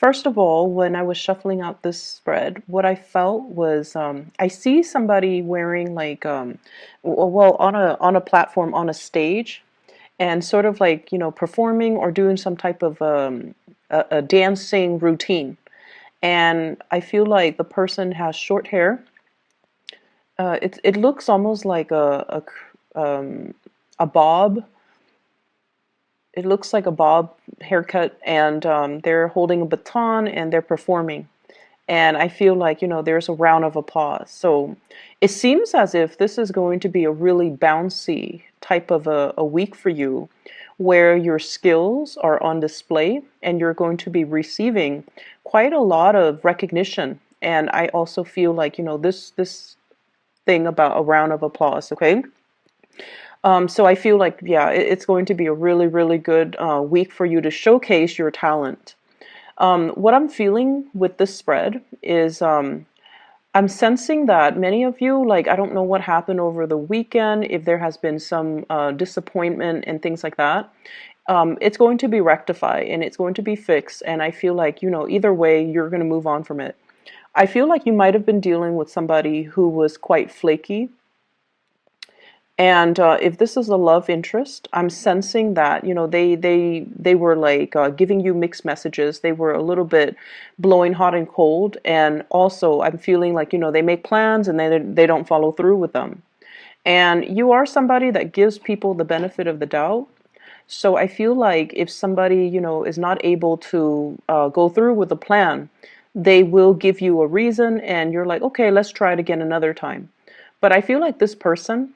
First of all, when I was shuffling out this spread, what I felt was I see somebody wearing like well, on a platform on a stage and sort of like performing or doing some type of a dancing routine. And I feel like the person has short hair. It looks almost like a bob. It looks like a bob haircut, and they're holding a baton and they're performing. And I feel like, there's a round of applause. So it seems as if this is going to be a really bouncy type of a week for you, where your skills are on display and you're going to be receiving quite a lot of recognition. And I also feel like, this thing about a round of applause, okay? So I feel like, yeah, it's going to be a really, really good week for you to showcase your talent. What I'm feeling with this spread is I'm sensing that many of you, like, I don't know what happened over the weekend, if there has been some disappointment and things like that. It's going to be rectified and it's going to be fixed. And I feel like, either way, you're going to move on from it. I feel like you might have been dealing with somebody who was quite flaky. And if this is a love interest, I'm sensing that they were like giving you mixed messages. They were a little bit blowing hot and cold, and also I'm feeling like they make plans and they don't follow through with them. And you are somebody that gives people the benefit of the doubt. So I feel like if somebody is not able to go through with the plan, they will give you a reason, and you're like, okay, let's try it again another time. But I feel like this person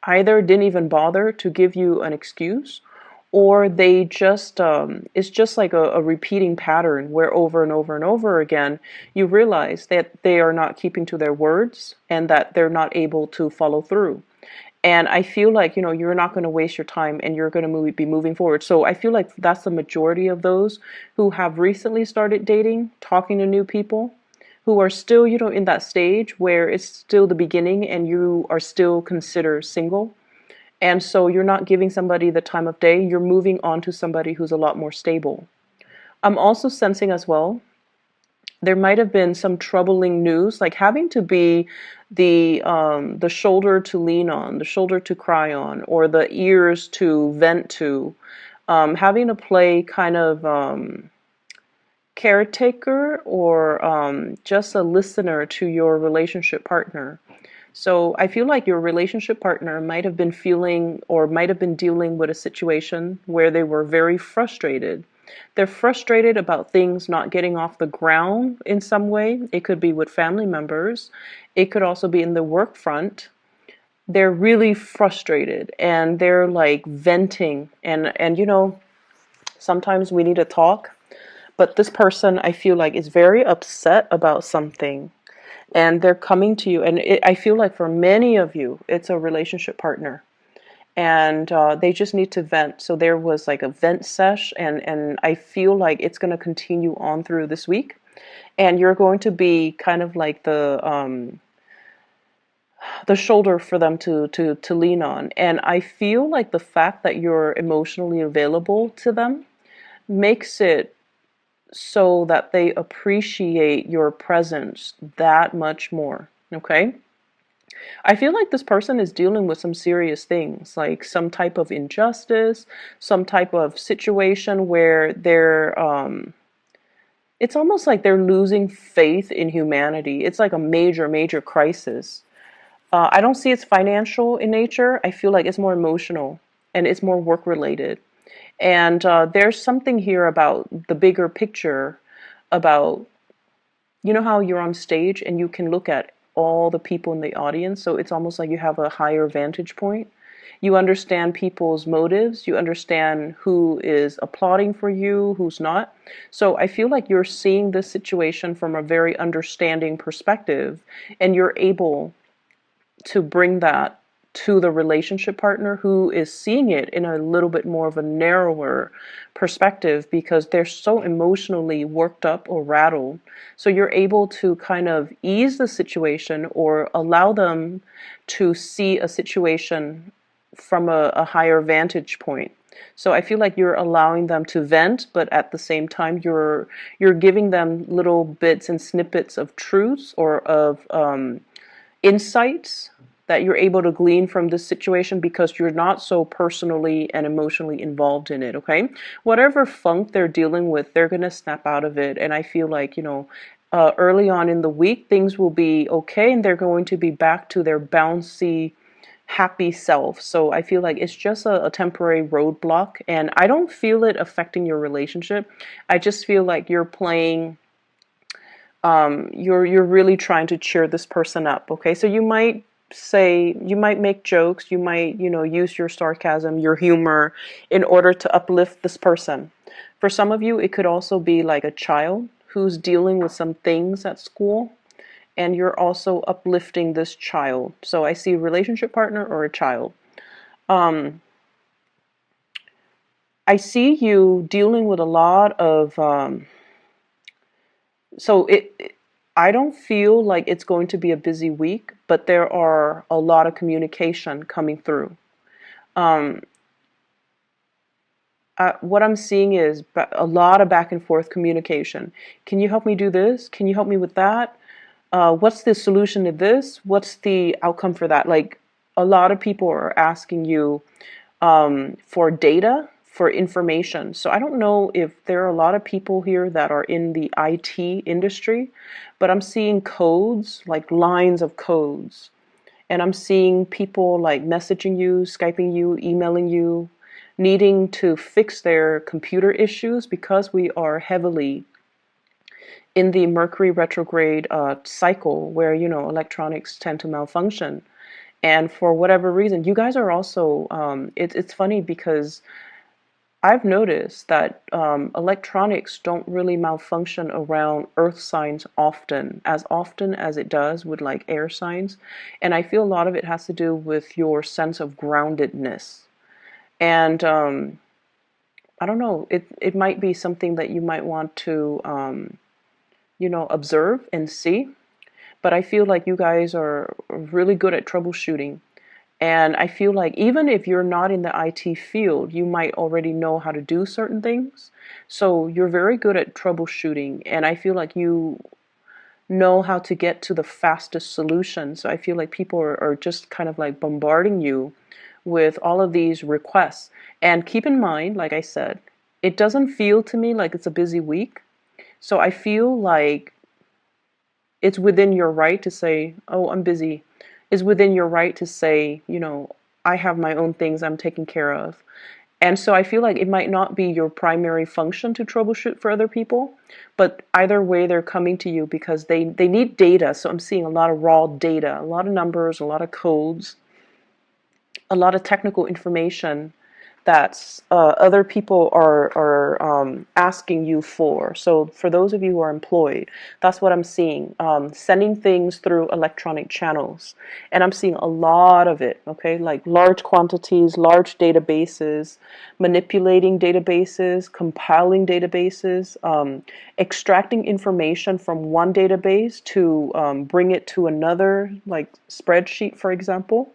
either didn't even bother to give you an excuse, or they just it's just like a repeating pattern where over and over and over again you realize that they are not keeping to their words and that they're not able to follow through. And I feel like you're not going to waste your time and you're going to be moving forward. So I feel like that's the majority of those who have recently started dating, talking to new people, who are still, in that stage where it's still the beginning and you are still considered single. And so you're not giving somebody the time of day, you're moving on to somebody who's a lot more stable. I'm also sensing as well, there might have been some troubling news, like having to be the shoulder to lean on, the shoulder to cry on, or the ears to vent to, having to play kind of caretaker or just a listener to your relationship partner. So I feel like your relationship partner might have been feeling or might have been dealing with a situation where they were very frustrated. They're frustrated about things not getting off the ground in some way. It could be with family members. It could also be in the work front. They're really frustrated and they're like venting, and sometimes we need to talk. But this person, I feel like, is very upset about something, and they're coming to you. And I feel like for many of you, it's a relationship partner, and they just need to vent. So there was like a vent sesh, and I feel like it's going to continue on through this week, and you're going to be kind of like the shoulder for them to lean on. And I feel like the fact that you're emotionally available to them makes it so that they appreciate your presence that much more. Okay? I feel like this person is dealing with some serious things, like some type of injustice, some type of situation where it's almost like they're losing faith in humanity. It's like a major, major crisis. I don't see it's financial in nature. I feel like it's more emotional and it's more work related. And there's something here about the bigger picture, about, how you're on stage and you can look at all the people in the audience. So it's almost like you have a higher vantage point. You understand people's motives. You understand who is applauding for you, who's not. So I feel like you're seeing this situation from a very understanding perspective, and you're able to bring that to the relationship partner who is seeing it in a little bit more of a narrower perspective because they're so emotionally worked up or rattled. So you're able to kind of ease the situation or allow them to see a situation from a higher vantage point. So I feel like you're allowing them to vent, but at the same time you're giving them little bits and snippets of truths or of insights that you're able to glean from this situation because you're not so personally and emotionally involved in it, okay? Whatever funk they're dealing with, they're going to snap out of it. And I feel like, early on in the week, things will be okay and they're going to be back to their bouncy, happy self. So I feel like it's just a temporary roadblock. And I don't feel it affecting your relationship. I just feel like you're playing you're really trying to cheer this person up, okay? So you might make jokes, you might, use your sarcasm, your humor in order to uplift this person. For some of you, it could also be like a child who's dealing with some things at school, and you're also uplifting this child. So I see a relationship partner or a child. I see you dealing with a lot of so I don't feel like it's going to be a busy week, but there are a lot of communication coming through. Um, what I'm seeing is a lot of back and forth communication. Can you help me do this? Can you help me with that? What's the solution to this? What's the outcome for that? Like, a lot of people are asking you for data, for information. So I don't know if there are a lot of people here that are in the IT industry, but I'm seeing codes, like lines of codes. And I'm seeing people like messaging you, Skyping you, emailing you, needing to fix their computer issues because we are heavily in the Mercury retrograde cycle where, electronics tend to malfunction. And for whatever reason, you guys are also, it's funny because I've noticed that electronics don't really malfunction around earth signs often as it does with like air signs. And I feel a lot of it has to do with your sense of groundedness. And I don't know, it might be something that you might want to, observe and see. But I feel like you guys are really good at troubleshooting. And I feel like even if you're not in the IT field, you might already know how to do certain things. So you're very good at troubleshooting. And I feel like you know how to get to the fastest solution. So I feel like people are just kind of like bombarding you with all of these requests. And keep in mind, like I said, it doesn't feel to me like it's a busy week. So I feel like it's within your right to say, oh, I'm busy. It's within your right to say, I have my own things I'm taking care of. And so I feel like it might not be your primary function to troubleshoot for other people, but either way, they're coming to you because they need data. So I'm seeing a lot of raw data, a lot of numbers, a lot of codes, a lot of technical information that other people are asking you for. So for those of you who are employed, that's what I'm seeing. Sending things through electronic channels. And I'm seeing a lot of it, okay? Like large quantities, large databases, manipulating databases, compiling databases, extracting information from one database to bring it to another, like spreadsheet, for example.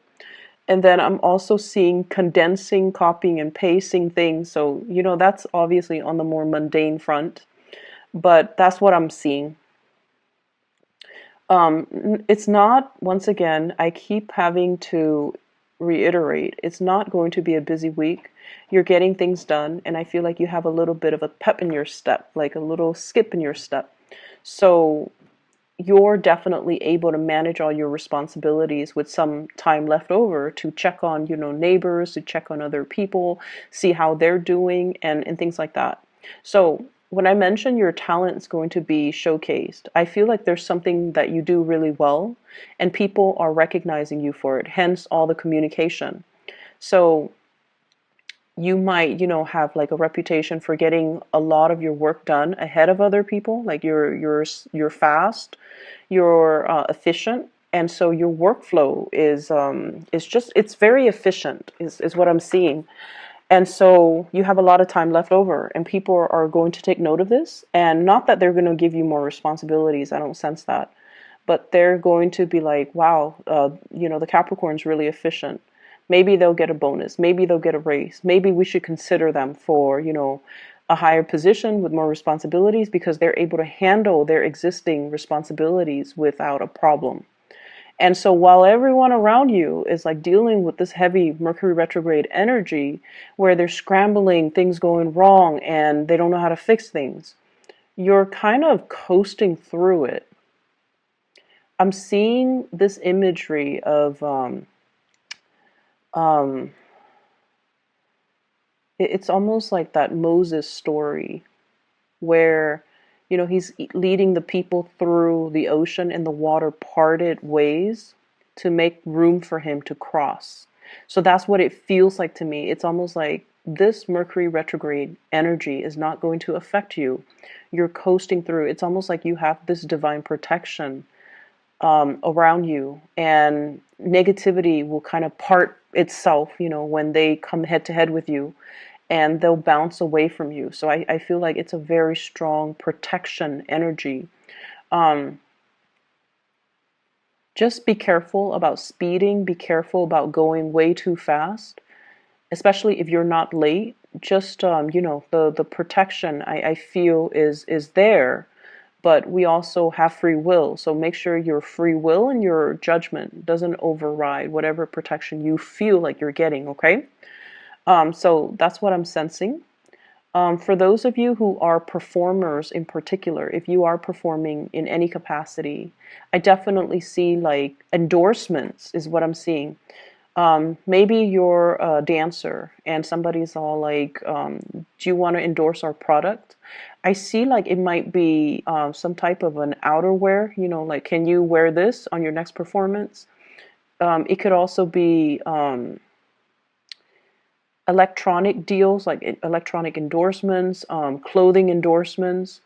And then I'm also seeing condensing, copying, and pasting things. So, that's obviously on the more mundane front, but that's what I'm seeing. It's not, once again, I keep having to reiterate, it's not going to be a busy week. You're getting things done, and I feel like you have a little bit of a pep in your step, like a little skip in your step. So, you're definitely able to manage all your responsibilities with some time left over to check on, neighbors, to check on other people, see how they're doing, and things like that. So when I mention your talent is going to be showcased, I feel like there's something that you do really well, and people are recognizing you for it, hence all the communication. So you might, have like a reputation for getting a lot of your work done ahead of other people. Like you're fast, you're efficient, and so your workflow is just it's very efficient is what I'm seeing. And so you have a lot of time left over, and people are going to take note of this. And not that they're going to give you more responsibilities. I don't sense that, but they're going to be like, wow, the Capricorn's really efficient. Maybe they'll get a bonus. Maybe they'll get a raise. Maybe we should consider them for, a higher position with more responsibilities because they're able to handle their existing responsibilities without a problem. And so while everyone around you is like dealing with this heavy Mercury retrograde energy where they're scrambling, things going wrong, and they don't know how to fix things, you're kind of coasting through it. I'm seeing this imagery of um, it's almost like that Moses story where he's leading the people through the ocean and the water parted ways to make room for him to cross. So that's what it feels like to me. It's almost like this Mercury retrograde energy is not going to affect you. You're coasting through. It's almost like you have this divine protection around you, and negativity will kind of part itself, when they come head to head with you, and they'll bounce away from you. So I feel like it's a very strong protection energy. Um, just be careful about speeding, be careful about going way too fast, especially if you're not late. Just, the protection I feel is there, but we also have free will. So make sure your free will and your judgment doesn't override whatever protection you feel like you're getting, okay? So that's what I'm sensing. For those of you who are performers in particular, if you are performing in any capacity, I definitely see like endorsements is what I'm seeing. Maybe you're a dancer and somebody's all like, do you want to endorse our product? I see like it might be some type of an outerwear, like, can you wear this on your next performance? It could also be electronic deals, like electronic endorsements, clothing endorsements,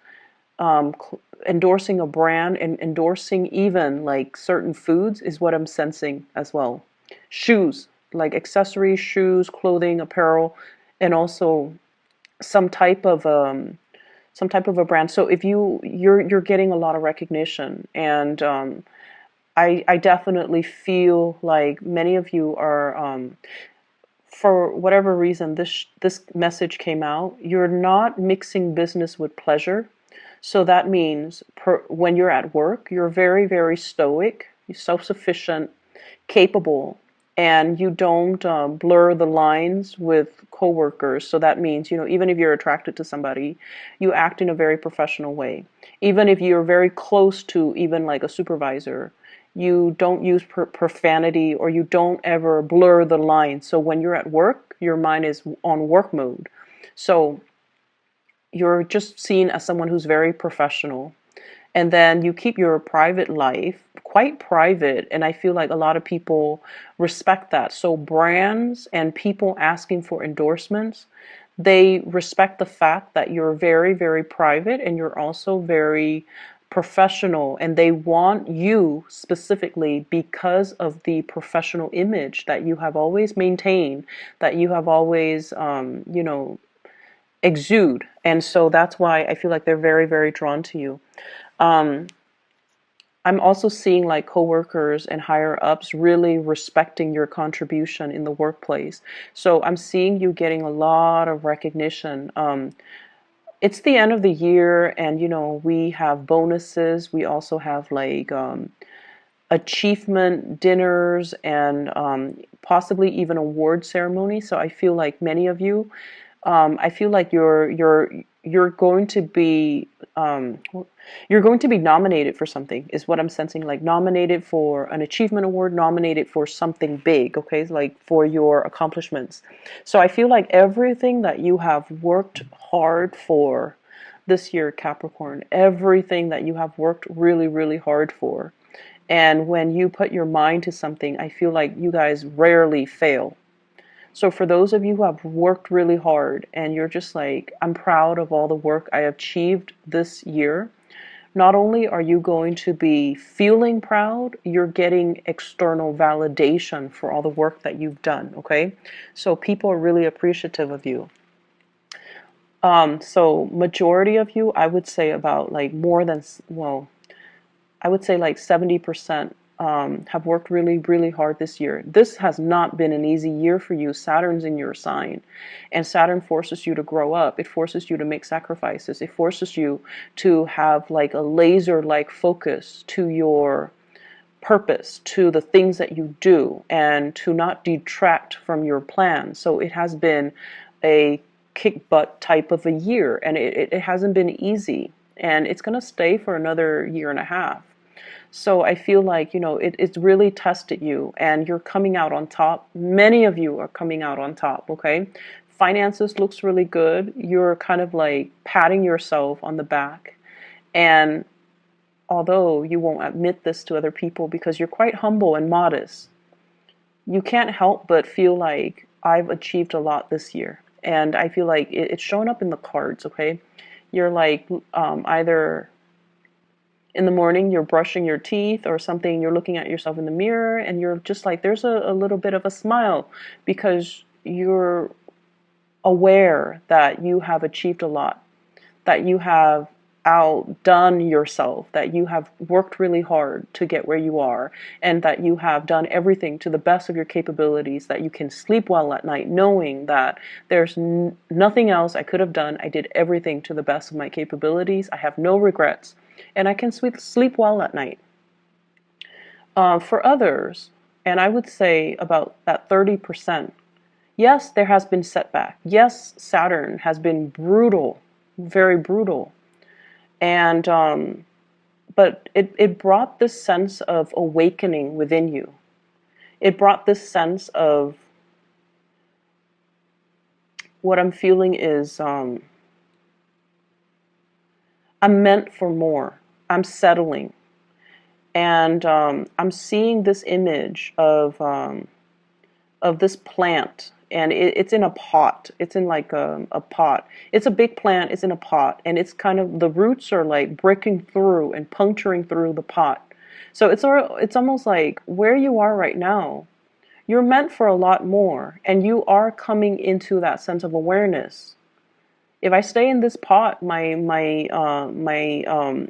endorsing a brand, and endorsing even like certain foods is what I'm sensing as well. Shoes, like accessories, shoes, clothing, apparel, and also some type of a brand. So if you're getting a lot of recognition, and I definitely feel like many of you are for whatever reason, this message came out. You're not mixing business with pleasure. So that means when you're at work, you're very, very stoic, you're self-sufficient, capable, and you don't blur the lines with coworkers. So that means, even if you're attracted to somebody, you act in a very professional way. Even if you're very close to even like a supervisor, you don't use profanity, or you don't ever blur the lines. So when you're at work, your mind is on work mode. So you're just seen as someone who's very professional. And then you keep your private life quite private. And I feel like a lot of people respect that. So brands and people asking for endorsements, they respect the fact that you're very, very private, and you're also very professional, and they want you specifically because of the professional image that you have always maintained, that you have always, exude. And so that's why I feel like they're very, very drawn to you. Um, I'm also seeing like coworkers and higher ups really respecting your contribution in the workplace. So I'm seeing you getting a lot of recognition. It's the end of the year, and we have bonuses. We also have like achievement dinners, and possibly even award ceremonies. So I feel like many of you, I feel like you're going to be you're going to be nominated for something, is what I'm sensing. Like nominated for an achievement award, nominated for something big. Okay, like for your accomplishments. So I feel like everything that you have worked hard for this year, Capricorn, everything that you have worked really, really hard for. And when you put your mind to something, I feel like you guys rarely fail. So for those of you who have worked really hard and you're just like, I'm proud of all the work I achieved this year, not only are you going to be feeling proud, you're getting external validation for all the work that you've done, okay? So people are really appreciative of you. So majority of you, I would say about like more than, well, I would say like 70%, have worked really, really hard this year. This has not been an easy year for you. Saturn's in your sign, and Saturn forces you to grow up. It forces you to make sacrifices. It forces you to have like a laser-like focus to your purpose, to the things that you do, and to not detract from your plan. So it has been a kick butt type of a year, and it hasn't been easy, and it's going to stay for another year and a half. So I feel like, it's really tested you, and you're coming out on top. Many of you are coming out on top, okay? Finances looks really good. You're kind of like patting yourself on the back. And although you won't admit this to other people because you're quite humble and modest, you can't help but feel like I've achieved a lot this year. And I feel like it's showing up in the cards, okay? You're like either in the morning you're brushing your teeth or something, you're looking at yourself in the mirror and you're just like, there's a little bit of a smile because you're aware that you have achieved a lot, that you have outdone yourself, that you have worked really hard to get where you are, and that you have done everything to the best of your capabilities, that you can sleep well at night knowing that there's nothing else I could have done. I did everything to the best of my capabilities. I have no regrets, and I can sleep well at night. For others, and I would say about that 30%, yes, there has been setback. Yes, Saturn has been brutal, very brutal. And but it brought this sense of awakening within you. It brought this sense of what I'm feeling is I'm meant for more. I'm settling. And I'm seeing this image of this plant, and it's in a pot. It's in like a pot. It's a big plant. It's in a pot, and it's kind of, the roots are like breaking through and puncturing through the pot. So it's almost like where you are right now, you're meant for a lot more, and you are coming into that sense of awareness. If I stay in this pot, my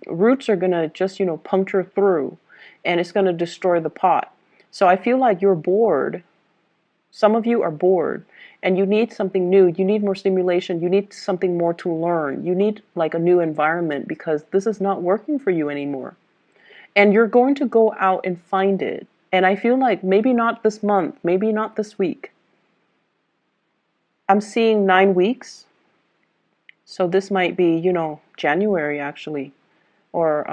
roots are gonna just puncture through, and it's gonna destroy the pot. So I feel like you're bored. Some of you are bored and you need something new. You need more stimulation. You need something more to learn. You need like a new environment because this is not working for you anymore. And you're going to go out and find it. And I feel like maybe not this month, maybe not this week. I'm seeing 9 weeks. So this might be, January actually, or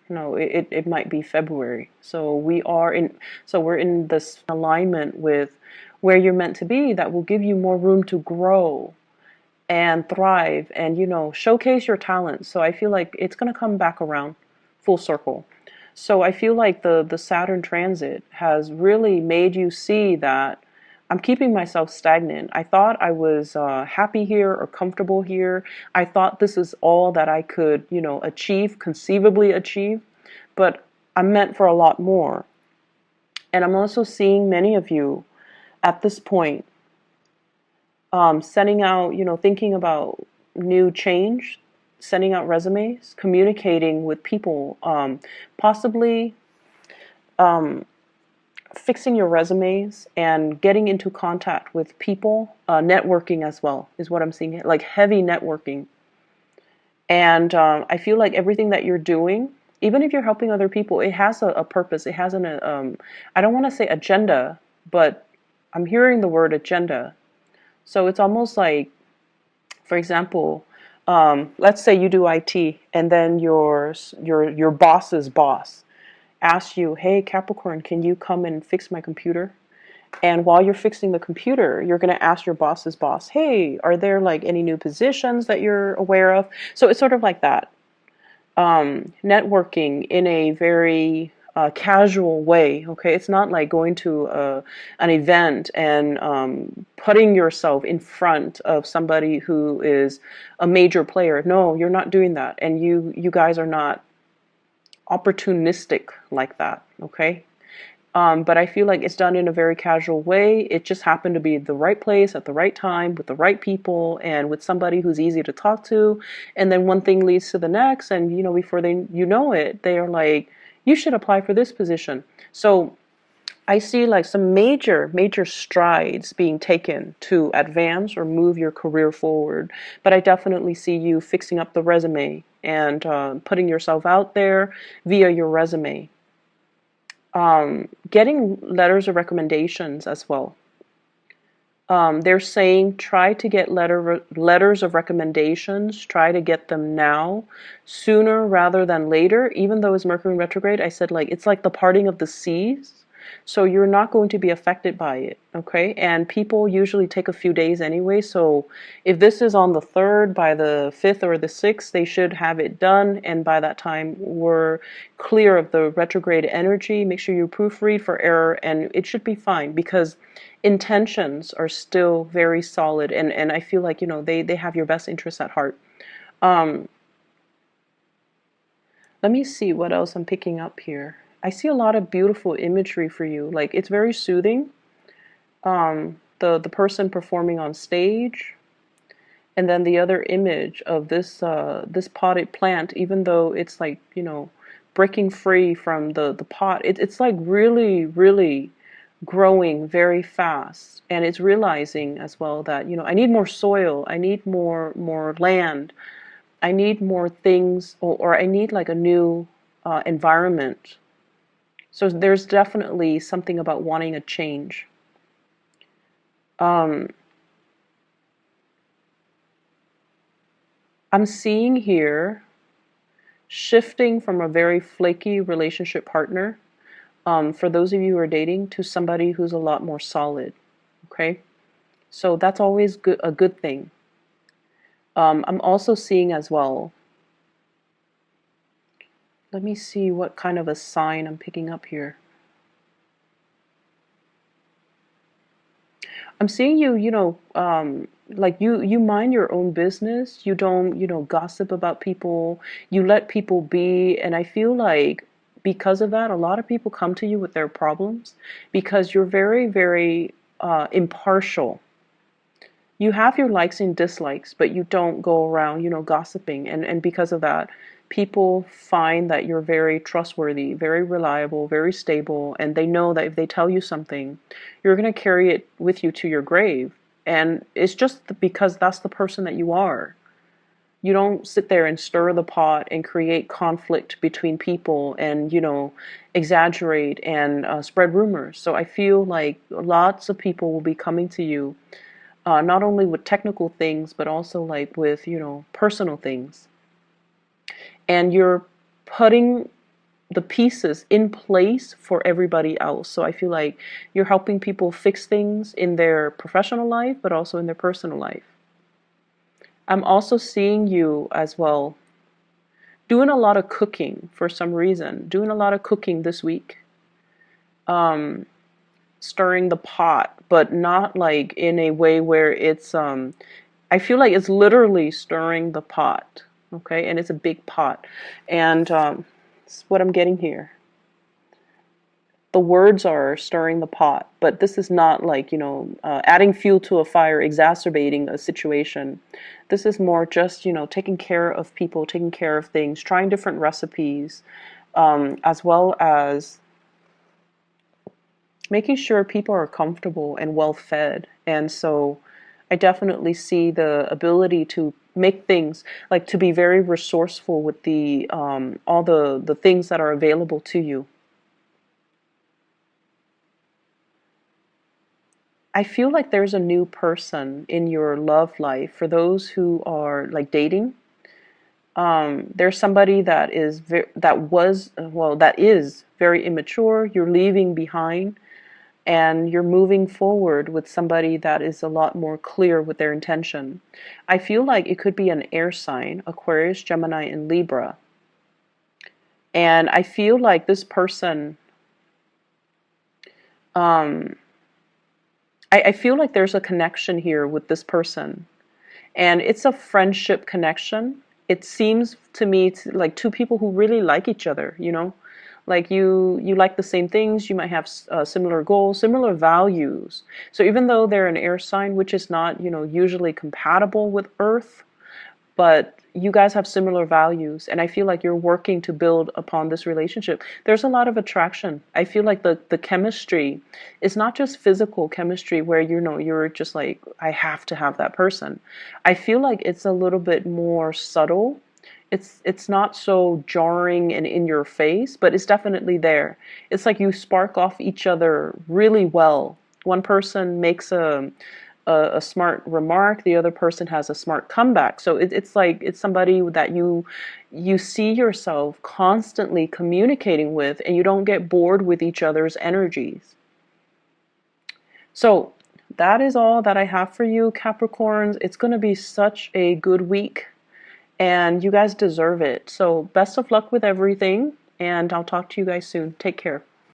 no, it might be February. So we're in this alignment with where you're meant to be, that will give you more room to grow and thrive and, showcase your talents. So I feel like it's going to come back around full circle. So I feel like the Saturn transit has really made you see that I'm keeping myself stagnant. I thought I was happy here or comfortable here. I thought this is all that I could, conceivably achieve. But I'm meant for a lot more. And I'm also seeing many of you at this point sending out, thinking about new change, sending out resumes, communicating with people, possibly fixing your resumes and getting into contact with people, networking as well is what I'm seeing, like heavy networking. And I feel like everything that you're doing, even if you're helping other people, it has a purpose. It has I don't want to say agenda, but I'm hearing the word agenda. So it's almost like, for example, let's say you do IT, and then your boss's boss asks you, "Hey, Capricorn, can you come and fix my computer?" And while you're fixing the computer, you're going to ask your boss's boss, "Hey, are there like any new positions that you're aware of?" So it's sort of like that. Networking in a very casual way. Okay, it's not like going to an event and putting yourself in front of somebody who is a major player. No, you're not doing that, and you guys are not opportunistic like that. Okay. But I feel like it's done in a very casual way. It just happened to be the right place at the right time with the right people and with somebody who's easy to talk to. And then one thing leads to the next. And, before you know it, they are like, you should apply for this position. So I see like some major strides being taken to advance or move your career forward. But I definitely see you fixing up the resume and putting yourself out there via your resume. Getting letters of recommendations as well. They're saying try to get letters of recommendations, try to get them now, sooner rather than later. Even though it's Mercury retrograde, I said like it's like the parting of the seas. So you're not going to be affected by it, okay? And people usually take a few days anyway. So if this is on the 3rd, by the 5th or the 6th, they should have it done. And by that time, we're clear of the retrograde energy. Make sure you proofread for error, and it should be fine because intentions are still very solid. And I feel like, they have your best interests at heart. Let me see what else I'm picking up here. I see a lot of beautiful imagery for you. Like it's very soothing. The person performing on stage, and then the other image of this potted plant. Even though it's like breaking free from the pot, it's like really growing very fast, and it's realizing as well that I need more soil, I need more land, I need more things, or I need like a new environment. So there's definitely something about wanting a change. I'm seeing here shifting from a very flaky relationship partner, for those of you who are dating, to somebody who's a lot more solid. Okay, so that's always a good thing. I'm also seeing as well. Let me see what kind of a sign I'm picking up here. I'm seeing you, like you mind your own business. You don't, gossip about people. You let people be. And I feel like because of that, a lot of people come to you with their problems because you're very impartial. You have your likes and dislikes, but you don't go around, gossiping. And because of that, people find that you're very trustworthy, very reliable, very stable, and they know that if they tell you something, you're going to carry it with you to your grave. And it's just because that's the person that you are. You don't sit there and stir the pot and create conflict between people and, exaggerate and spread rumors. So I feel like lots of people will be coming to you, not only with technical things, but also like with, personal things. And you're putting the pieces in place for everybody else. So I feel like you're helping people fix things in their professional life, but also in their personal life. I'm also seeing you as well doing a lot of cooking for some reason, doing a lot of cooking this week. Stirring the pot, but not like in a way where it's I feel like it's literally stirring the pot, okay? And it's a big pot. And it's what I'm getting here. The words are stirring the pot, but this is not like, adding fuel to a fire, exacerbating a situation. This is more just, taking care of people, taking care of things, trying different recipes, as well as making sure people are comfortable and well fed. And so I definitely see the ability to make things, like to be very resourceful with the all the things that are available to you. I feel like there's a new person in your love life. For those who are like dating, there's somebody that is that is very immature. You're leaving behind, and you're moving forward with somebody that is a lot more clear with their intention. I feel like it could be an air sign, Aquarius, Gemini, and Libra. And I feel like this person, I feel like there's a connection here with this person. And it's a friendship connection. It seems to me like two people who really like each other, like you like the same things. You might have similar goals, similar values. So even though they're an air sign, which is not, usually compatible with Earth, but you guys have similar values, and I feel like you're working to build upon this relationship. There's a lot of attraction. I feel like the chemistry is not just physical chemistry where you're just like, I have to have that person. I feel like it's a little bit more subtle. It's not so jarring and in your face, but it's definitely there. It's like you spark off each other really well. One person makes a smart remark, the other person has a smart comeback. So it's like it's somebody that you see yourself constantly communicating with, and you don't get bored with each other's energies. So that is all that I have for you, Capricorns. It's going to be such a good week, and you guys deserve it. So best of luck with everything, and I'll talk to you guys soon. Take care.